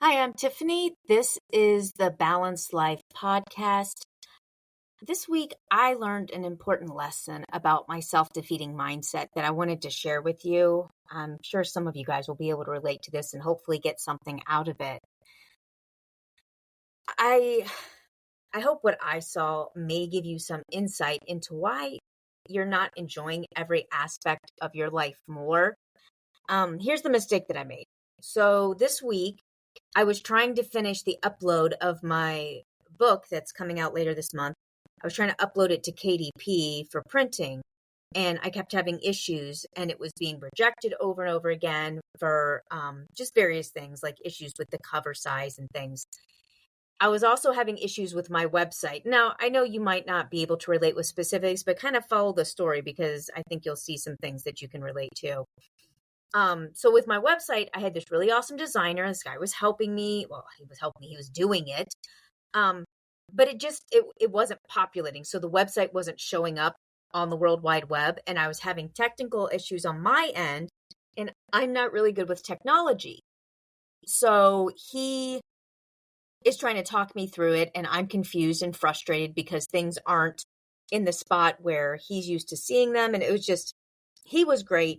Hi, I'm Tiffany. This is the Balanced Life podcast. This week, I learned an important lesson about my self-defeating mindset that I wanted to share with you. I'm sure some of you guys will be able to relate to this and hopefully get something out of it. I hope what I saw may give you some insight into why you're not enjoying every aspect of your life more. Here's the mistake that I made. So this week, I was trying to finish the upload of my book that's coming out later this month. I was trying to upload it to KDP for printing, and I kept having issues, and it was being rejected over and over again for just various things, like issues with the cover size and things. I was also having issues with my website. Now, I know you might not be able to relate with specifics, but kind of follow the story because I think you'll see some things that you can relate to. So with my website, I had this really awesome designer. This guy was helping me. Well, he was helping me. He was doing it. But it wasn't populating. So the website wasn't showing up on the World Wide Web. And I was having technical issues on my end. And I'm not really good with technology. So he is trying to talk me through it. And I'm confused and frustrated because things aren't in the spot where he's used to seeing them. And it was just, he was great.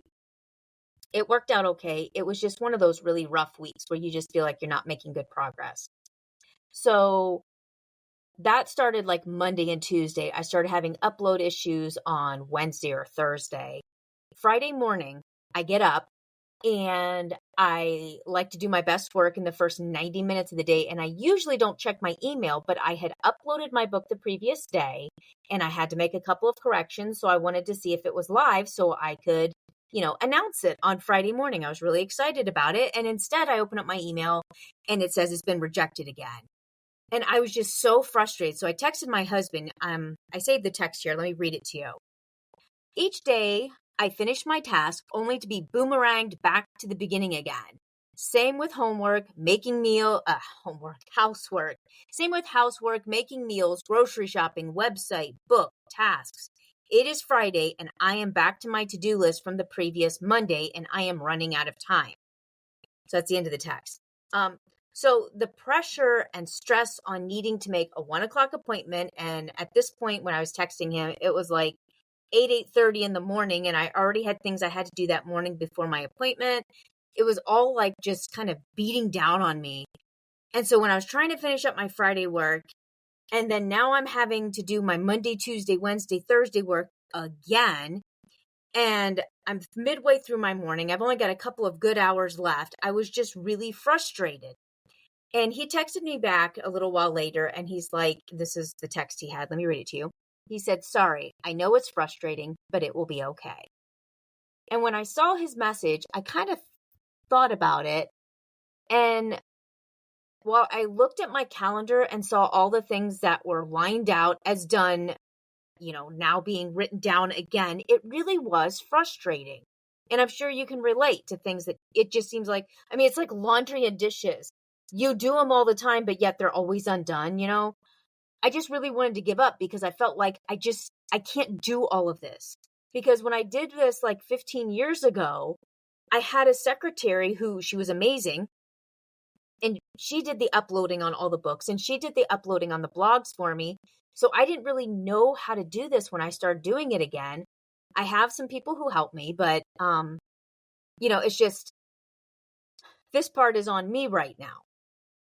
It worked out okay. It was just one of those really rough weeks where you just feel like you're not making good progress. So that started like Monday and Tuesday. I started having upload issues on Wednesday or Thursday. Friday morning, I get up and I like to do my best work in the first 90 minutes of the day. And I usually don't check my email, but I had uploaded my book the previous day and I had to make a couple of corrections. So I wanted to see if it was live so I could announce it on Friday morning. I was really excited about it. And instead I open up my email and it says it's been rejected again. And I was just so frustrated. So I texted my husband. I saved the text here. Let me read it to you. Each day I finish my task only to be boomeranged back to the beginning again. Same with housework. Same with housework, making meals, grocery shopping, website, book, tasks. It is Friday and I am back to my to-do list from the previous Monday and I am running out of time. So that's the end of the text. So the pressure and stress on needing to make a 1:00 appointment. And at this point, when I was texting him, it was like 8:30 in the morning. And I already had things I had to do that morning before my appointment. It was all like just kind of beating down on me. And so when I was trying to finish up my Friday work, and then now I'm having to do my Monday, Tuesday, Wednesday, Thursday work again. And I'm midway through my morning. I've only got a couple of good hours left. I was just really frustrated. And he texted me back a little while later and he's like, this is the text he had. Let me read it to you. He said, "Sorry, I know it's frustrating, but it will be okay." And when I saw his message, I kind of thought about it. And while I looked at my calendar and saw all the things that were lined out as done, now being written down again, it really was frustrating. And I'm sure you can relate to things that it just seems like, it's like laundry and dishes. You do them all the time, but yet they're always undone, I just really wanted to give up because I felt like I can't do all of this. Because when I did this like 15 years ago, I had a secretary she was amazing. And she did the uploading on all the books and she did the uploading on the blogs for me. So I didn't really know how to do this when I started doing it again. I have some people who help me, but, it's just, this part is on me right now.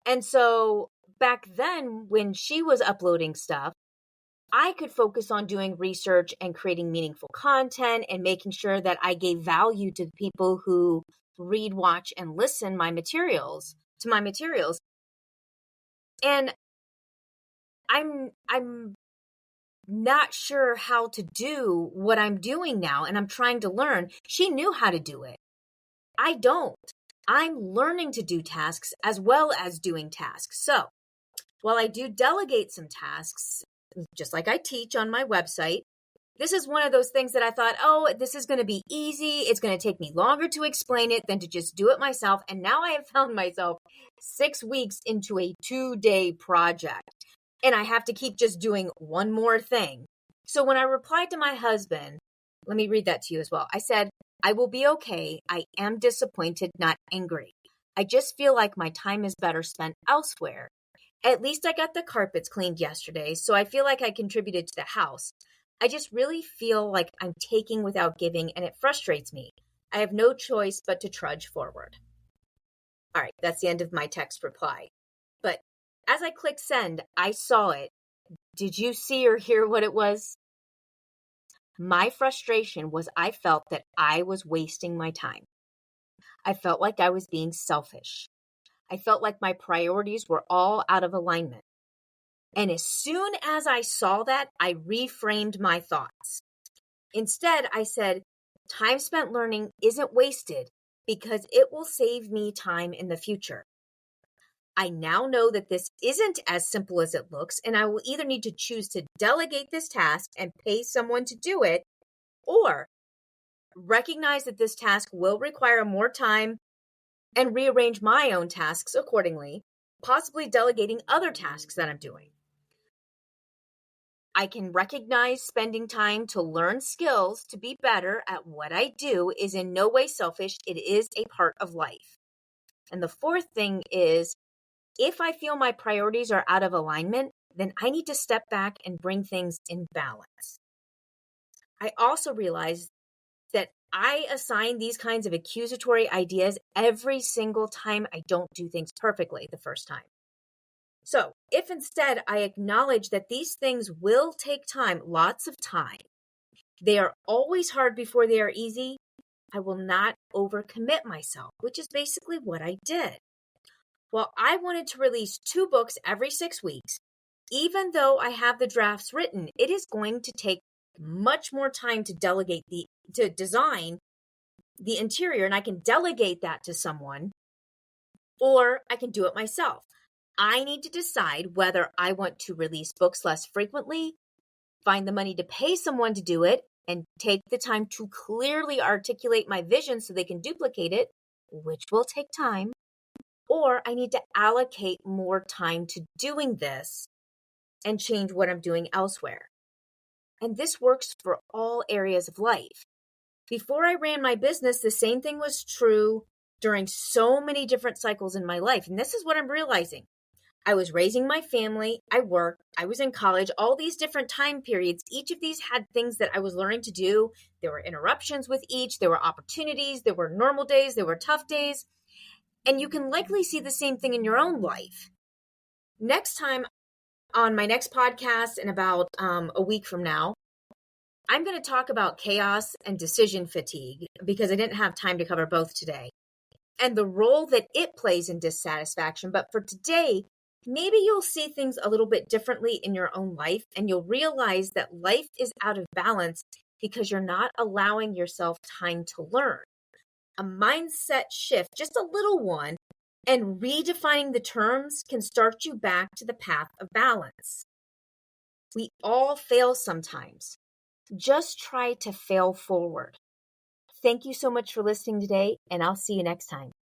And so back then when she was uploading stuff, I could focus on doing research and creating meaningful content and making sure that I gave value to the people who read, watch, and listen to my materials. And I'm not sure how to do what I'm doing now, and I'm trying to learn. She knew how to do it. I don't. I'm learning to do tasks as well as doing tasks. So while I do delegate some tasks, just like I teach on my website, this is one of those things that I thought, this is going to be easy. It's going to take me longer to explain it than to just do it myself. And now I have found myself 6 weeks into a 2-day project. And I have to keep just doing one more thing. So when I replied to my husband, let me read that to you as well. I said, "I will be okay. I am disappointed, not angry. I just feel like my time is better spent elsewhere. At least I got the carpets cleaned yesterday, so I feel like I contributed to the house. I just really feel like I'm taking without giving, and it frustrates me. I have no choice but to trudge forward. All right, that's the end of my text reply. But as I clicked send, I saw it. Did you see or hear what it was? My frustration was I felt that I was wasting my time. I felt like I was being selfish. I felt like my priorities were all out of alignment. And as soon as I saw that, I reframed my thoughts. Instead, I said, time spent learning isn't wasted because it will save me time in the future. I now know that this isn't as simple as it looks, and I will either need to choose to delegate this task and pay someone to do it, or recognize that this task will require more time and rearrange my own tasks accordingly, possibly delegating other tasks that I'm doing. I can recognize spending time to learn skills to be better at what I do is in no way selfish. It is a part of life. And the fourth thing is, if I feel my priorities are out of alignment, then I need to step back and bring things in balance. I also realize that I assign these kinds of accusatory ideas every single time I don't do things perfectly the first time. So if instead I acknowledge that these things will take time, lots of time, they are always hard before they are easy, I will not overcommit myself, which is basically what I did. Well, I wanted to release 2 books every 6 weeks. Even though I have the drafts written, it is going to take much more time to design the interior, and I can delegate that to someone, or I can do it myself. I need to decide whether I want to release books less frequently, find the money to pay someone to do it, and take the time to clearly articulate my vision so they can duplicate it, which will take time, or I need to allocate more time to doing this and change what I'm doing elsewhere. And this works for all areas of life. Before I ran my business, the same thing was true during so many different cycles in my life. And this is what I'm realizing. I was raising my family, I worked, I was in college, all these different time periods. Each of these had things that I was learning to do. There were interruptions with each, there were opportunities, there were normal days, there were tough days. And you can likely see the same thing in your own life. Next time on my next podcast in about a week from now, I'm going to talk about chaos and decision fatigue because I didn't have time to cover both today and the role that it plays in dissatisfaction. But for today, maybe you'll see things a little bit differently in your own life, and you'll realize that life is out of balance because you're not allowing yourself time to learn. A mindset shift, just a little one, and redefining the terms can start you back to the path of balance. We all fail sometimes. Just try to fail forward. Thank you so much for listening today, and I'll see you next time.